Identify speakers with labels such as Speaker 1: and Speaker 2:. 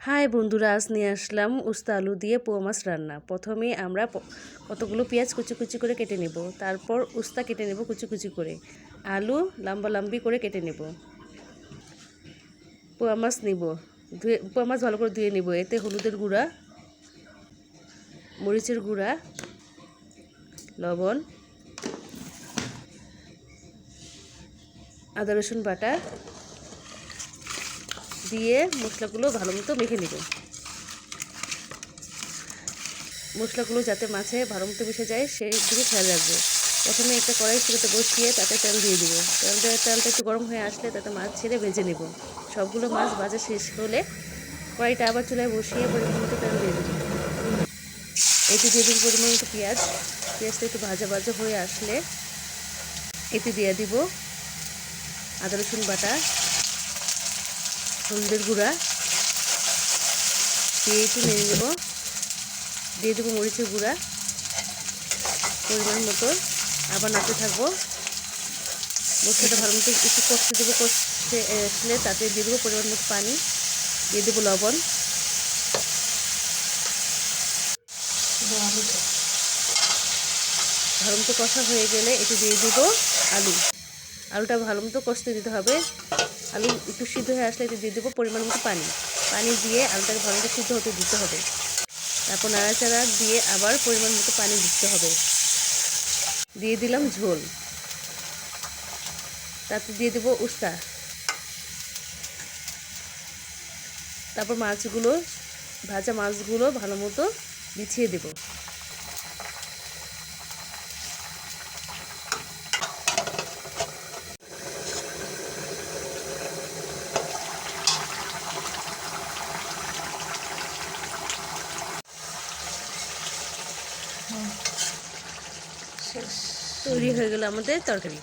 Speaker 1: High বন্ধুরা, আজ নিয়ে আসলাম উস্তা আলু দিয়ে পোয়া মাছ রান্না। প্রথমে আমরা কতগুলো পেঁয়াজ কুচি কুচি করে কেটে নেব, তারপর উস্তা কেটে নেব কুচি কুচি করে, আলু লম্বা লম্বি করে কেটে নেব। পোয়া মাছ নিব, পোয়া মাছ ভালো করে ধুয়ে নেব। এতে হলুদের গুঁড়া, মরিচের গুঁড়া, লবণ, আদা রসুন বাটা দিয়ে মশলাগুলো ভালো মতো মেখে নেব। মশলাগুলো যাতে মাছে ভালো মতো মিশে যায় সেই দিকে খেয়াল রাখবো। প্রথমে একটা কড়াই চুলাতে বসিয়ে তাতে তেল দিয়ে দিব। তেলটা একটু গরম হয়ে আসলে তাতে মাছ ছেড়ে ভেজে নেব। সবগুলো মাছ ভাজা শেষ হলে কড়াইটা আবার চুলায় বসিয়ে পরিমাণ মতো তেল দিয়ে দেবো। এতে দিয়ে দিব পরিমাণ মতো পেঁয়াজটা একটু ভাজা ভাজা হয়ে আসলে এতে দিয়ে দিব আদা রসুন বাটা, হলুদের গুঁড়া দিয়ে একটু নেড়ে নেব। দিয়ে দেবো মরিচের গুঁড়া পরিমাণ মতো, আবার নাড়তে থাকবো। মশলাটা ভালো মতো একটু কষতে দেবো। কষতে আসলে তাতে দিয়ে দেবো পরিমাণ মতো পানি, দিয়ে দেবো লবণ। ভালো মতো কষা হয়ে গেলে একটু দিয়ে দেবো আলুটা ভালো মতো কষতে দিতে হবে। আলু একটু সিদ্ধ হয়ে আসলে এতে দিয়ে দেবো পরিমাণ মতো পানি দিয়ে আলুটাকে ভালো মতো সিদ্ধ হতে দিতে হবে। তারপর নাড়াচাড়া দিয়ে আবার পরিমাণ মতো পানি দিতে হবে। দিয়ে দিলাম ঝোল, তাতে দিয়ে দেবো উস্তা। তারপর ভাজা মাছগুলো ভালো মতো বিছিয়ে দেব। তৈরি হয়ে গেল আমাদের তরকারি।